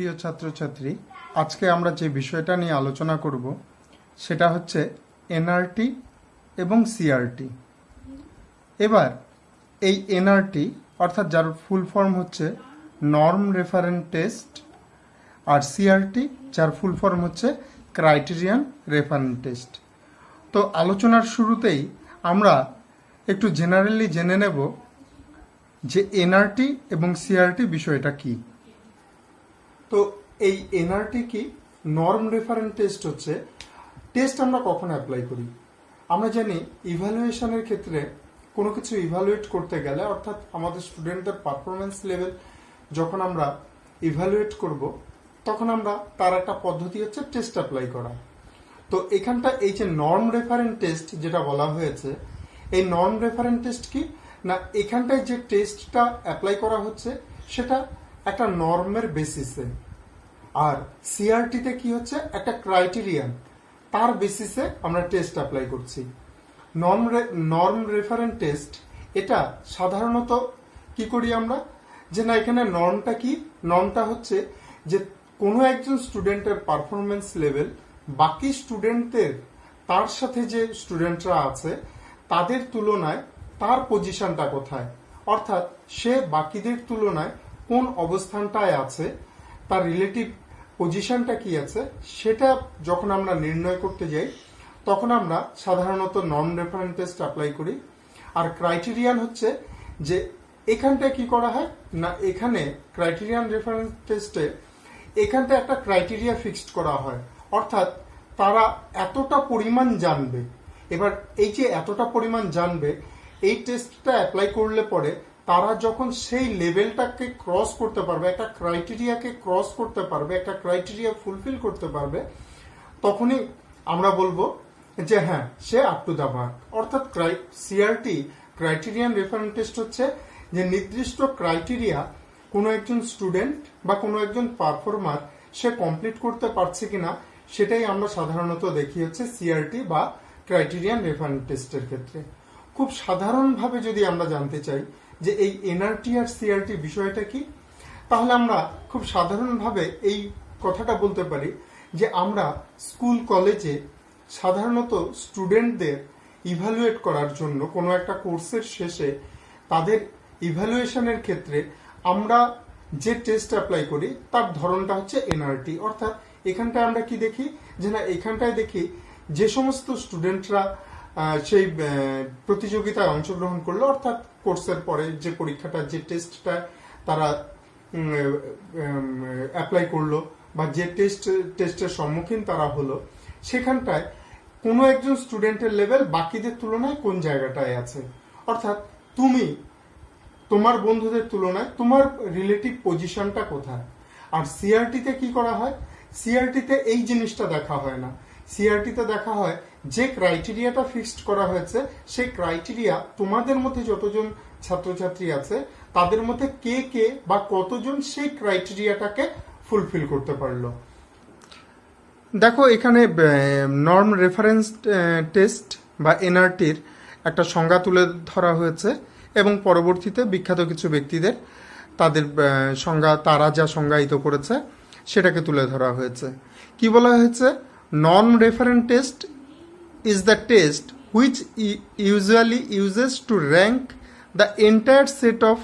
প্রিয় ছাত্রছাত্রী, আজকে আমরা যে বিষয়টা নিয়ে আলোচনা করব সেটা হচ্ছে এনআরটি এবং সিআরটি। এবার এই এনআরটি অর্থাৎ যার ফুল ফর্ম হচ্ছে নর্ম রেফারেন্স টেস্ট, আর সিআরটি যার ফুল ফর্ম হচ্ছে ক্রাইটেরিয়ান রেফারেন্স টেস্ট। তো আলোচনার শুরুতেই আমরা একটু জেনারেলি জেনে নেব যে এনআরটি এবং সিআরটি বিষয়টা কি। তো এই এনআরটি কি? নর্ম রেফারেন্স টেস্ট হচ্ছে টেস্ট আমরা কখন অ্যাপ্লাই করি। আমরা জানি ইভ্যালুয়েশনের ক্ষেত্রে কোনো কিছু ইভ্যালুয়েট করতে গেলে, অর্থাৎ আমাদের স্টুডেন্টদের পারফরমেন্স লেভেল যখন আমরা ইভ্যালুয়েট করব, তখন আমরা তার একটা পদ্ধতি হচ্ছে টেস্ট অ্যাপ্লাই করা। তো এখানটা এই যে নর্ম রেফারেন্স টেস্ট যেটা বলা হয়েছে, এই নর্ম রেফারেন্স টেস্ট কি না, এখানটায় যে টেস্টটা অ্যাপ্লাই করা হচ্ছে সেটা একটা নর্মের বেসিসে, আর সিআরটিতে কি হচ্ছে একটা ক্রাইটেরিয়ান, তার বেসিসে আমরা টেস্ট অ্যাপ্লাই করছি। নর্ম রেফারেন্স টেস্ট এটা সাধারণত কি করি আমরা, যে না এখানে নর্মটা কি, নর্মটা হচ্ছে যে কোনো একজন স্টুডেন্টের পারফরমেন্স লেভেল বাকি স্টুডেন্টদের, তার সাথে যে স্টুডেন্টরা আছে তাদের তুলনায় তার পজিশনটা কোথায়, অর্থাৎ সে বাকিদের তুলনায় কোন অবস্থানটায় আছে, তার রিলেটিভ পজিশনটা কি আছে, সেটা যখন আমরা নির্ণয় করতে যাই তখন আমরা সাধারণত নর্ম রেফারেন্স টেস্ট অ্যাপ্লাই করি। আর ক্রাইটেরিয়ান হচ্ছে যে এখানটায় কি করা হয় না, এখানে ক্রাইটেরিয়ান রেফারেন্স টেস্টে এখানটা একটা ক্রাইটেরিয়া ফিক্সড করা হয়, অর্থাৎ তারা এতটা পরিমাণ জানবে। এবার এই যে এতটা পরিমাণ জানবে, এই টেস্টটা অ্যাপ্লাই করলে পরে তারা যখন সেই লেভেলটাকে ক্রস করতে পারবে, একটা ক্রাইটেরিয়াকে ক্রস করতে পারবে, একটা ক্রাইটেরিয়া ফুলফিল করতে পারবে, তখনই আমরা বলবো যে হ্যাঁ, সে আপ টু দ্য মার্ক। অর্থাৎ সিআরটি ক্রাইটেরিয়ান রেফারেন্স টেস্ট হচ্ছে যে নির্দিষ্ট ক্রাইটেরিয়া কোনো একজন স্টুডেন্ট বা কোনো একজন পারফর্মার সে কমপ্লিট করতে পারছে কিনা, সেটাই আমরা সাধারণত দেখি হচ্ছে সিআরটি বা ক্রাইটেরিয়ান রেফারেন্স টেস্টের ক্ষেত্রে। খুব সাধারণভাবে যদি আমরা জানতে চাই যে এই এনআরটি আর সিআরটি বিষয়টা কি, তাহলে আমরা খুব সাধারণভাবে এই কথাটা বলতে পারি যে আমরা স্কুল কলেজে সাধারণত স্টুডেন্টদের ইভ্যালুয়েট করার জন্য কোনো একটা কোর্সের শেষে তাদের ইভ্যালুয়েশনের ক্ষেত্রে আমরা যে টেস্ট অ্যাপ্লাই করি তার ধরনটা হচ্ছে এনআরটি। অর্থাৎ এখানটায় আমরা কি দেখি, যে না এখানটায় দেখি যে সমস্ত স্টুডেন্টরা সেই প্রতিযোগিতায় অংশগ্রহণ করলো, অর্থাৎ কোর্সের পরে যে পরীক্ষাটা, যে টেস্টটা তারা অ্যাপ্লাই করলো বা যে টেস্টের সম্মুখীন তারা হলো, সেখানটায় কোনো একজন স্টুডেন্টের লেভেল বাকিদের তুলনায় কোন জায়গাটায় আছে, অর্থাৎ তুমি তোমার বন্ধুদের তুলনায় তোমার রিলেটিভ পজিশনটা কোথায়। আর সিআরটিতে কি করা হয়, সিআরটিতে এই জিনিসটা দেখা হয় না। সিআরটিতে দেখা হয় যে ক্রাইটেরিয়াটা ফিক্সড করা হয়েছে, সেই ক্রাইটেরিয়া তোমাদের মধ্যে যতজন ছাত্রছাত্রী আছে তাদের মধ্যে কে কে বা কতজন সেই ক্রাইটেরিয়াটাকে ফুলফিল করতে পারলো। দেখো এখানে নর্ম রেফারেন্স টেস্ট বা এনআরটির একটা সংজ্ঞা তুলে ধরা হয়েছে এবং পরবর্তীতে বিখ্যাত কিছু ব্যক্তিদের তাদের সংজ্ঞা, তারা যা সংজ্ঞায়িত করেছে সেটাকে তুলে ধরা হয়েছে। কি বলা হয়েছে, norm reference test is the test which usually uses to rank the entire set of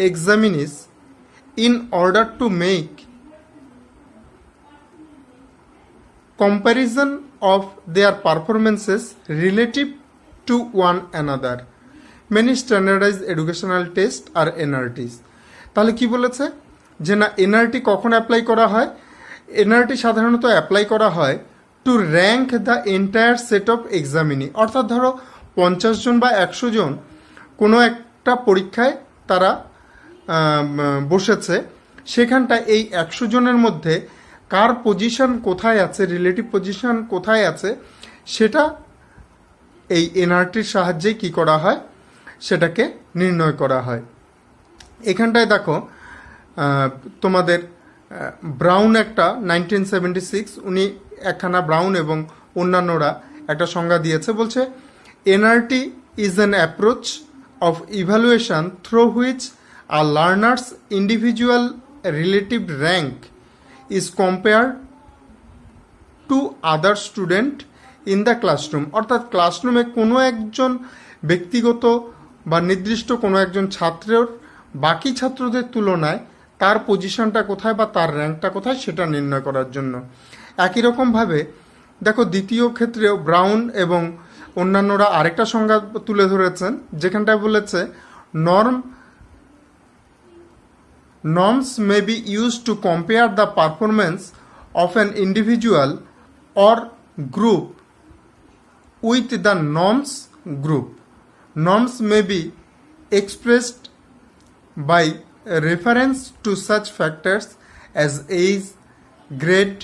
examinees in order to make comparison of their performances relative to one another. Many standardized educational tests are NRTs. তাহলে কি বলেছে, যে না nRT কখন apply করা হয়, nRT সাধারণত apply করা হয় to rank the entire set of examinee. অর্থাৎ ধরো 50 জন বা 100 জন কোনো একটা পরীক্ষায় তারা বসেছে, সেখানটায় এই 100 জনের মধ্যে কার পজিশন কোথায় আছে, রিলেটিভ পজিশন কোথায় আছে, সেটা এই এনআরটির সাহায্যে কি করা হয়, সেটাকে নির্ণয় করা হয়। এখানটায় দেখো তোমাদের ব্রাউন একটা 1976 উনি একখানা, ব্রাউন এবং অন্যান্যরা একটা সংজ্ঞা দিয়েছে, বলছে nRT is an approach of evaluation through which a learners individual relative rank is compared to other student in the classroom। অর্থাৎ ক্লাসরুমে কোনো একজন ব্যক্তিগত বা নির্দিষ্ট কোনো একজন ছাত্রের বাকি ছাত্রদের তুলনায় তার পজিশনটা কোথায় বা তার র্যাঙ্কটা কোথায় সেটা নির্ণয় করার জন্য। একই রকমভাবে দেখো দ্বিতীয় ক্ষেত্রেও ব্রাউন এবং অন্যান্যরা আরেকটা সংজ্ঞা তুলে ধরেছেন, যেখানটায় বলেছে norms may be used to compare the performance of an individual or group with the norms group। Norms may be expressed by reference to such factors as age, grade,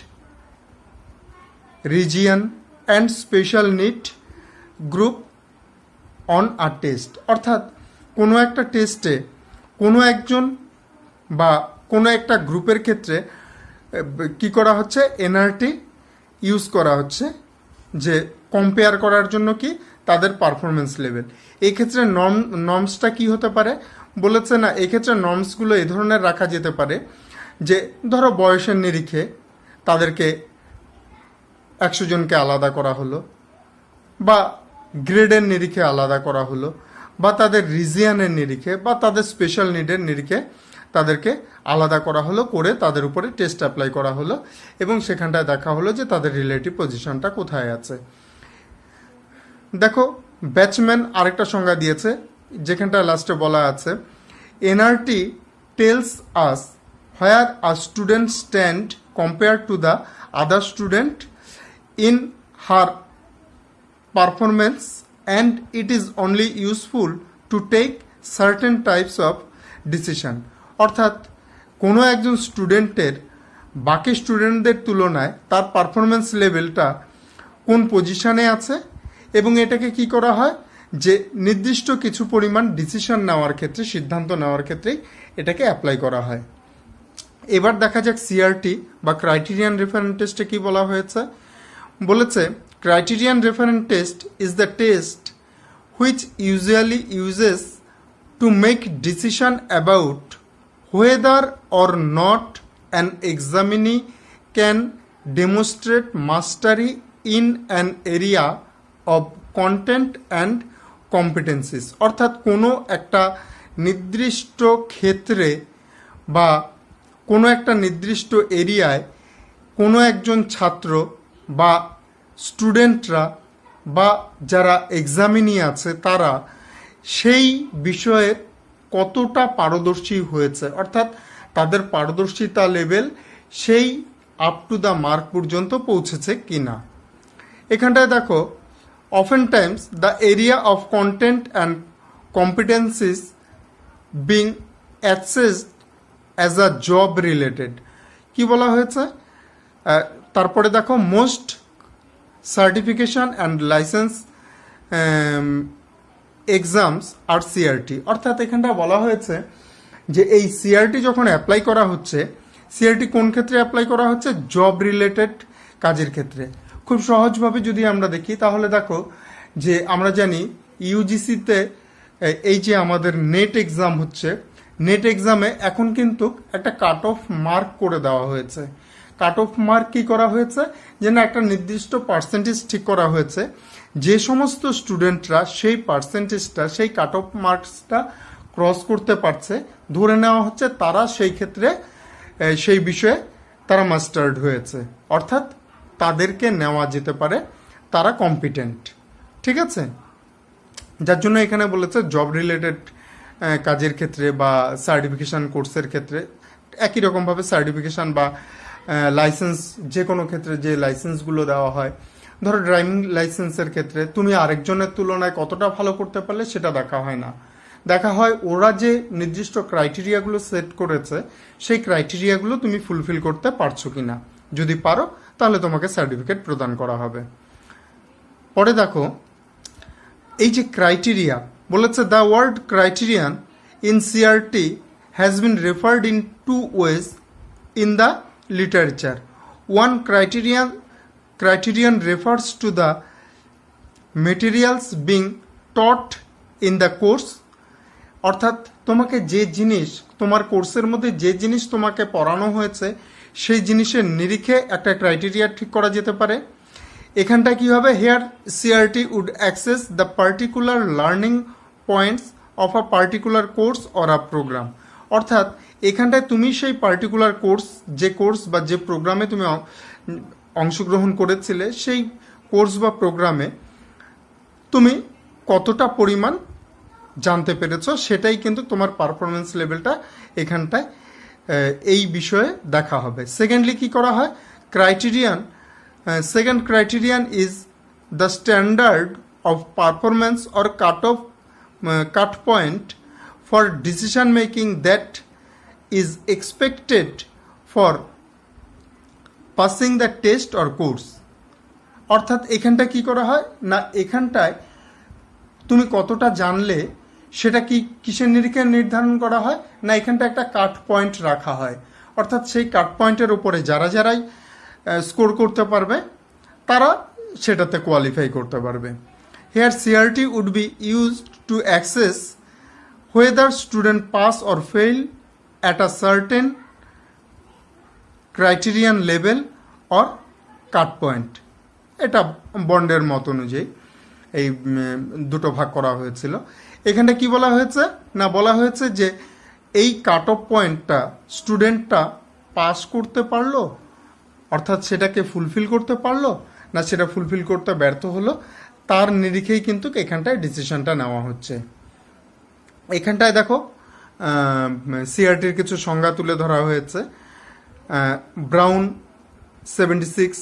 region and special need group on a test। অর্থাৎ কোনো একটা টেস্টে কোনো একজন বা কোনো একটা গ্রুপের ক্ষেত্রে কি করা হচ্ছে, এনআরটি ইউজ করা হচ্ছে যে কম্পেয়ার করার জন্য কি তাদের পারফরমেন্স লেভেল। এই ক্ষেত্রে নর্মসটা কি হতে পারে বলেছে না, এক্ষেত্রে নর্মসগুলো এই ধরনের রাখা যেতে পারে যে ধরো বয়সের নিরিখে তাদেরকে 100 জনকে আলাদা করা হলো, বা গ্রেডের নিরিখে আলাদা করা হলো, বা তাদের রিজিয়নের নিরিখে বা তাদের স্পেশাল নিডের নিরিখে তাদেরকে আলাদা করা হলো, করে তাদের উপরে টেস্ট অ্যাপ্লাই করা হলো এবং সেখানটায় দেখা হলো যে তাদের রিলেটিভ পজিশনটা কোথায় আছে। দেখো ব্যাচম্যান আরেকটা সংজ্ঞা দিয়েছে, যেখানটা লাস্টে বলা আছে NRT tells us where a student stand compare to the other student in her performance and it is only useful to take certain types of decision. অর্থাৎ কোনো একজন স্টুডেন্টের বাকি স্টুডেন্টদের তুলনায় তার পারফরমেন্স লেভেলটা কোন পজিশনে আছে এবং এটাকে কি করা হয় যে নির্দিষ্ট কিছু পরিমাণ ডিসিশন নেওয়ার ক্ষেত্রে, সিদ্ধান্ত নেওয়ার ক্ষেত্রেই এটাকে অ্যাপ্লাই করা হয়। এবার দেখা যাক সিআরটি বা ক্রাইটেরিয়ান রেফারেন্স টেস্টে কি বলা হয়েছে। বলেছে criterion reference test is the test which usually uses to make decision about whether or not an examinee can demonstrate mastery in an area of content and competencies। অর্থাৎ কোনো একটা নির্দিষ্ট ক্ষেত্রে বা কোনো একটা নির্দিষ্ট এরিয়ায় কোনো একজন ছাত্র বা স্টুডেন্টরা বা যারা এক্সামিনি আছে তারা সেই বিষয়ের কতটা পারদর্শী হয়েছে, অর্থাৎ তাদের পারদর্শিতা লেভেল সেই আপ টু দ্য মার্ক পর্যন্ত পৌঁছেছে কিনা। এখানটায় দেখো often times the area of content and competencies being assessed as a job related কি বলা হয়েছে। তারপরে দেখো most certification and license exams আর সিআরটি। অর্থাৎ এখানটা বলা হয়েছে যে এই সিআরটি যখন অ্যাপ্লাই করা হচ্ছে, সিআরটি কোন ক্ষেত্রে অ্যাপ্লাই করা হচ্ছে, জব রিলেটেড কাজের ক্ষেত্রে। খুব সহজভাবে যদি আমরা দেখি তাহলে দেখো যে আমরা জানি ইউজিসিতে এই যে আমাদের নেট এক্সাম হচ্ছে, নেট এক্সামে এখন কিন্তু একটা কাট অফ মার্ক করে দেওয়া হয়েছে। কাট অফ মার্ক কি করা হয়েছে, যে না একটা নির্দিষ্ট পার্সেন্টেজ ঠিক করা হয়েছে, যে সমস্ত স্টুডেন্টরা সেই পার্সেন্টেজটা, সেই কাট অফ মার্কসটা ক্রস করতে পারছে, ধরে নেওয়া হচ্ছে তারা সেই ক্ষেত্রে সেই বিষয়ে তারা মাস্টার্ড হয়েছে, অর্থাৎ তাদেরকে নেওয়া যেতে পারে, তারা কম্পিটেন্ট। ঠিক আছে, যার জন্য এখানে বলেছে জব রিলেটেড কাজের ক্ষেত্রে বা সার্টিফিকেশান কোর্সের ক্ষেত্রে একই রকমভাবে সার্টিফিকেশান বা লাইসেন্স, যে কোনো ক্ষেত্রে যে লাইসেন্সগুলো দেওয়া হয়, ধরো ড্রাইভিং লাইসেন্সের ক্ষেত্রে তুমি আরেকজনের তুলনায় কতটা ভালো করতে পারলে সেটা দেখা হয় না, দেখা হয় ওরা যে নির্দিষ্ট ক্রাইটেরিয়াগুলো সেট করেছে সেই ক্রাইটেরিয়াগুলো তুমি ফুলফিল করতে পারছো কিনা। যদি পারো তাহলে তোমাকে সার্টিফিকেট প্রদান করা হবে। পরে দেখো এই যে ক্রাইটেরিয়া বলেছে, the word criterion in CRT has been referred in 2 ways in the literature. One criterion refers to the materials being taught in the course। অর্থাৎ তোমাকে যে জিনিস, তোমার কোর্সের মধ্যে যে জিনিস তোমাকে পড়ানো হয়েছে সেই জিনিসের নিরিখে একটা ক্রাইটেরিয়া ঠিক করা যেতে পারে। এখানটা কি হবে, here CRT would access the particular learning points of a particular course or a programme. অর্থাৎ এখানটায় তুমি সেই পার্টিকুলার কোর্স বা যে প্রোগ্রামে তুমি অংশগ্রহণ করেছিলে সেই কোর্স বা প্রোগ্রামে তুমি কতটা পরিমাণ জানতে পেরেছো সেটাই কিন্তু তোমার পারফরমেন্স লেভেলটা এখানটায় এই বিষয়ে দেখা হবে। সেকেন্ডলি কি করা হয়, second criterion is the standard of performance or cut point for decision making that is expected for passing the test or course. অর্থাৎ এখানটা কি করা হয় না, এখানটায় তুমি কতটা জানলে সেটা কিসের নিরিখে নির্ধারণ করা হয় না, এখানটা একটা কাট পয়েন্ট রাখা হয়। অর্থাৎ সেই কাট পয়েন্টের উপরে যারাই স্কোর করতে পারবে তারা সেটাতে কোয়ালিফাই করতে পারবে। Here CRT would be used to access whether student pass or fail at a certain criterion level or cut point। এটা বন্ডের মত অনুযায়ী এই দুটো ভাগ করা হয়েছিল। এখানে কি বলা হয়েছে না, বলা হয়েছে যে এই কাট অফ পয়েন্টটা স্টুডেন্টটা পাস করতে পারলো, অর্থাৎ সেটাকে ফুলফিল করতে পারলো না সেটা ফুলফিল করতে ব্যর্থ হলো, তার নিরিখেই কিন্তু এখানটায় ডিসিশনটা নেওয়া হচ্ছে। এখানটায় দেখো সিআরটির কিছু সংজ্ঞা তুলে ধরা হয়েছে। ব্রাউন 76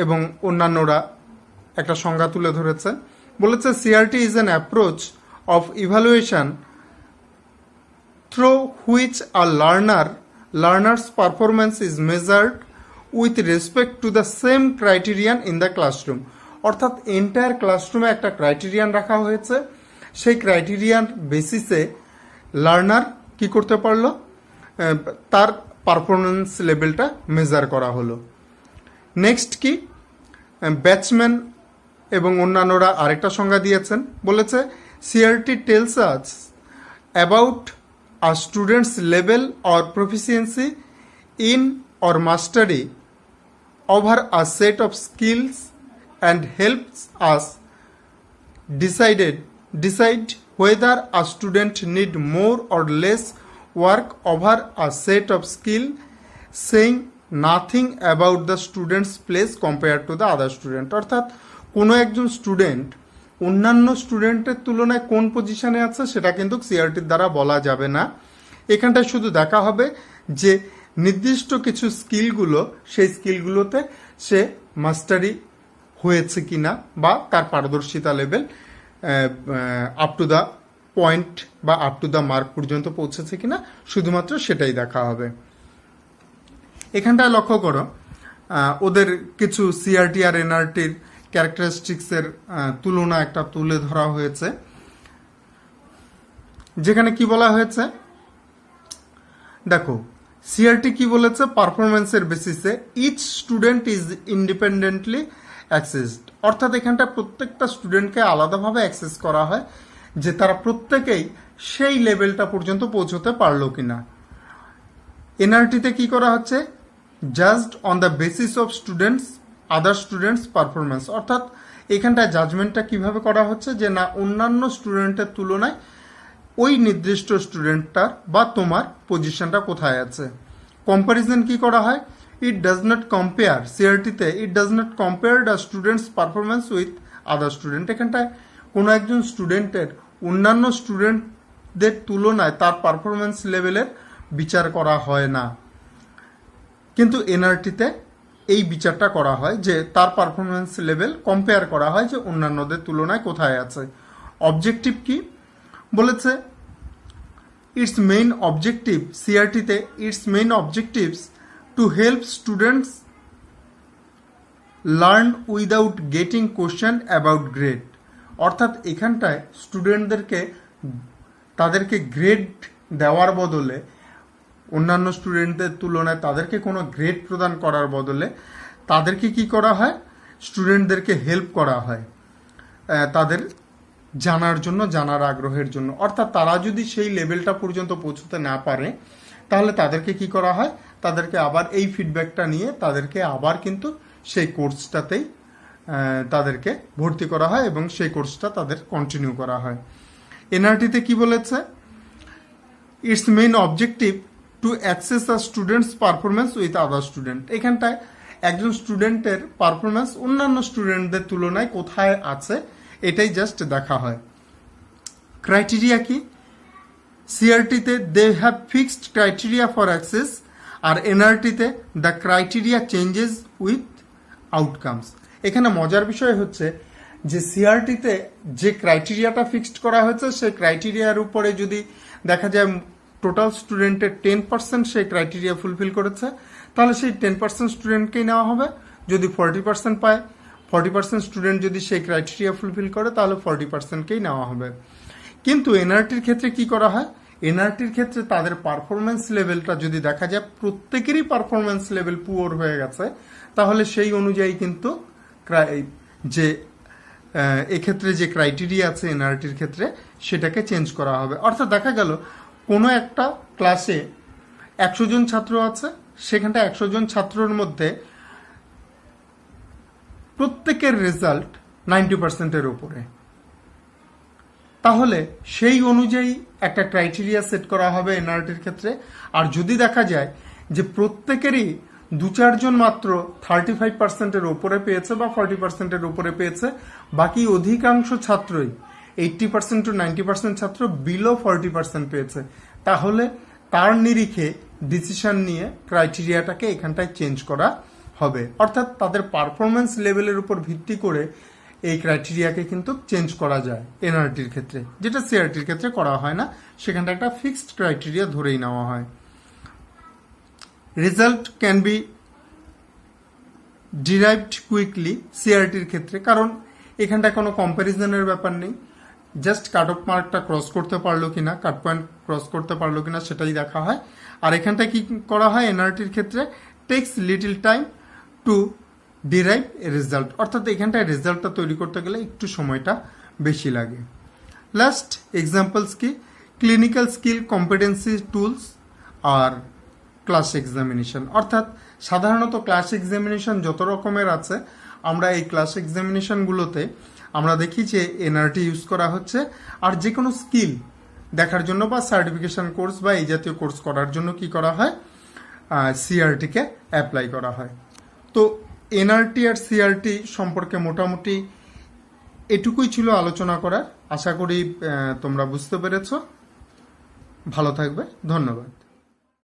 এবং অন্যান্যরা একটা সংজ্ঞা তুলে ধরেছে, বলেছে CRT is an approach of evaluation through which a learners performance is measured with respect to the same criterion in the classroom. অর্থাৎ এন্টায়ার ক্লাসরুমে একটা ক্রাইটেরিয়ান রাখা হয়েছে, সেই ক্রাইটেরিয়ান বেসিসে লার্নার কি করতে পারলো, তার পারফরমেন্স লেভেলটা মেজার করা হলো। নেক্সট কি, ব্যাচম্যান এবং অন্যান্যরা আরেকটা সংজ্ঞা দিয়েছেন, বলেছে CRT tells us about a student's level or proficiency in or mastery over a set of skills and helps us decide whether a student need more or less work over a set of skill, saying nothing about the student's place compared to the other student। অর্থাৎ কোনো একজন student অন্যান্য স্টুডেন্টের তুলনায় কোন পজিশনে আছে সেটা কিন্তু সিআরটির দ্বারা বলা যাবে না। এখানটায় শুধু দেখা হবে যে নির্দিষ্ট কিছু স্কিলগুলো, সেই স্কিলগুলোতে সে মাস্টারি হয়েছে কিনা বা তার পারদর্শিতা level up to the point বা আপ টু দ্য মার্ক পর্যন্ত পৌঁছেছে কিনা, শুধুমাত্র সেটাই দেখা হবে। এখানটায় লক্ষ্য করো ওদের কিছু সিআরটি আর এনআরটির ক্যারেক্টারিস্টিক্সের তুলনা একটা তুলে ধরা হয়েছে, যেখানে কি বলা হয়েছে দেখো, সিআরটি কি বলেছে, পারফরমেন্সের বেসিসে each student is independently accessed. অর্থাৎ এখানটা প্রত্যেকটা স্টুডেন্টকে আলাদাভাবে অ্যাক্সেস করা হয় যে তারা প্রত্যেকেই সেই লেভেলটা পর্যন্ত পৌঁছতে পারলো কিনা। এনআরটিতে কি করা হচ্ছে, judged on the basis of other students performance. অর্থাৎ এখানটায় জাজমেন্টটা কিভাবে করা হচ্ছে যে না, অন্যান্য স্টুডেন্টের তুলনায় ওই নির্দিষ্ট স্টুডেন্টটার বা তোমার পজিশনটা কোথায় আছে। কম্প্যারিজন কি করা হয়, ইট ডাজ নট কম্পেয়ার, সিআরটিতে it does not compare the student's performance with other student. এখানটায় কোনো একজন স্টুডেন্টের অন্যান্য স্টুডেন্টদের তুলনায় তার পারফরমেন্স লেভেলের বিচার করা হয় না, কিন্তু এনআরটিতে এই বিচারটা করা হয় যে তার পারফরমেন্স লেভেল কম্পেয়ার করা হয় যে অন্যান্যদের তুলনায় কোথায় আছে। অবজেক্টিভ কি বলেছে, ইটস মেইন অবজেক্টিভ, সিআরটিতে its main objective's to help students learn without getting question about grade. অর্থাৎ এখানটায় স্টুডেন্টদেরকে তাদেরকে গ্রেড দেওয়ার বদলে, অন্যান্য স্টুডেন্টদের তুলনায় তাদেরকে কোনো গ্রেড প্রদান করার বদলে তাদেরকে কি করা হয়, স্টুডেন্টদেরকে হেল্প করা হয় তাদের জানার জন্য, জানার আগ্রহের জন্য। অর্থাৎ তারা যদি সেই লেভেলটা পর্যন্ত পৌঁছতে না পারে তাহলে তাদেরকে কি করা হয়, তাদেরকে আবার এই ফিডব্যাকটা নিয়ে তাদেরকে আবার কিন্তু সেই কোর্সটাতেই তাদেরকে ভর্তি করা হয় এবং সেই কোর্সটা তাদের কন্টিনিউ করা হয়। এনআরটিতে কি বলেছে, it's main objective to access a student's performance with other student. এখানটায় একজন স্টুডেন্টের পারফরমেন্স অন্যান্য স্টুডেন্টদের তুলনায় কোথায় আছে এটাই জাস্ট দেখা হয়। ক্রাইটেরিয়া কি, সিআরটিতে they have fixed criteria for assess, আর এনআরটিতে the criteria changes with outcomes. এখানে মজার বিষয় হচ্ছে যে সিআরটিতে যে ক্রাইটেরিয়াটা ফিক্সড করা হয়েছে সেই ক্রাইটেরিয়ার উপরে যদি দেখা যায় টোটাল স্টুডেন্টের 10% সেই ক্রাইটেরিয়া ফুলফিল করেছে, তাহলে সেই 10% স্টুডেন্টকেই নেওয়া হবে। যদি 40% পায়, 40% স্টুডেন্ট যদি সেই ক্রাইটেরিয়া ফুলফিল করে, তাহলে 40%কেই নেওয়া হবে। কিন্তু এনআরটির ক্ষেত্রে কি করা হয়, এনআরটির ক্ষেত্রে তাদের পারফরমেন্স লেভেলটা যদি দেখা যায় প্রত্যেকেরই পারফরমেন্স লেভেল পুয়ার হয়ে গেছে, তাহলে সেই অনুযায়ী কিন্তু যে এক্ষেত্রে যে ক্রাইটেরিয়া আছে এনআরটির ক্ষেত্রে সেটাকে চেঞ্জ করা হবে। অর্থাৎ দেখা গেল কোনো একটা ক্লাসে 100 জন ছাত্র আছে, সেখানটা 100 জন ছাত্রের মধ্যে প্রত্যেকের রেজাল্ট 90%-এর উপরে, তাহলে সেই অনুযায়ী একটা ক্রাইটেরিয়া সেট করা হবে এনআরটির ক্ষেত্রে। আর যদি দেখা যায় যে প্রত্যেকেরই 2-4 জন মাত্র 35%-এর উপরে পেয়েছে বা 40%-এর উপরে পেয়েছে, বাকি অধিকাংশ ছাত্রই 80% to 90% ছাত্র বিলো 40% পেয়েছে, তাহলে তার নিরিখে ডিসিশন নিয়ে ক্রাইটেরিয়াটাকে এখানটায় চেঞ্জ করা হবে। অর্থাৎ তাদের পারফরমেন্স লেভেলের উপর ভিত্তি করে এই ক্রাইটেরিয়াকে কিন্তু চেঞ্জ করা যায় এনআরটির ক্ষেত্রে, যেটা সিআরটির ক্ষেত্রে করা হয় না। সেখানটা একটা ফিক্সড ক্রাইটেরিয়া ধরেই নেওয়া হয়। Result can be derived quickly সিআরটির ক্ষেত্রে, কারণ এখানটায় কোনো কম্প্যারিজনের ব্যাপার নেই, জাস্ট কাট অফ মার্কটা ক্রস করতে পারলো কিনা, কাট পয়েন্ট ক্রস করতে পারলো কিনা সেটাই দেখা হয়। আর এখানটায় কি করা হয় এনআরটির ক্ষেত্রে, takes little time to derive a result, অর্থাৎ এখানটায় রেজাল্টটা তৈরি করতে গেলে একটু সময়টা বেশি লাগে। লাস্ট এক্সাম্পলস কি, ক্লিনিক্যাল স্কিল, কম্পিটেন্সি টুলস আর ক্লাস এক্সামিনেশন। অর্থাৎ সাধারণত ক্লাস এক্সামিনেশন যত রকমের আছে, আমরা এই ক্লাস এক্সামিনেশনগুলোতে আমরা দেখি যে এনআরটি ইউজ করা হচ্ছে। আর যে কোনো স্কিল দেখার জন্য বা সার্টিফিকেশন কোর্স বা এই জাতীয় কোর্স করার জন্য কি করা হয়, সিআরটিকে অ্যাপ্লাই করা হয়। তো এনআরটি আর সিআরটি সম্পর্কে মোটামুটি এটুকুই ছিল আলোচনা করার। আশা করি তোমরা বুঝতে পেরেছো। ভালো থাকবে, ধন্যবাদ।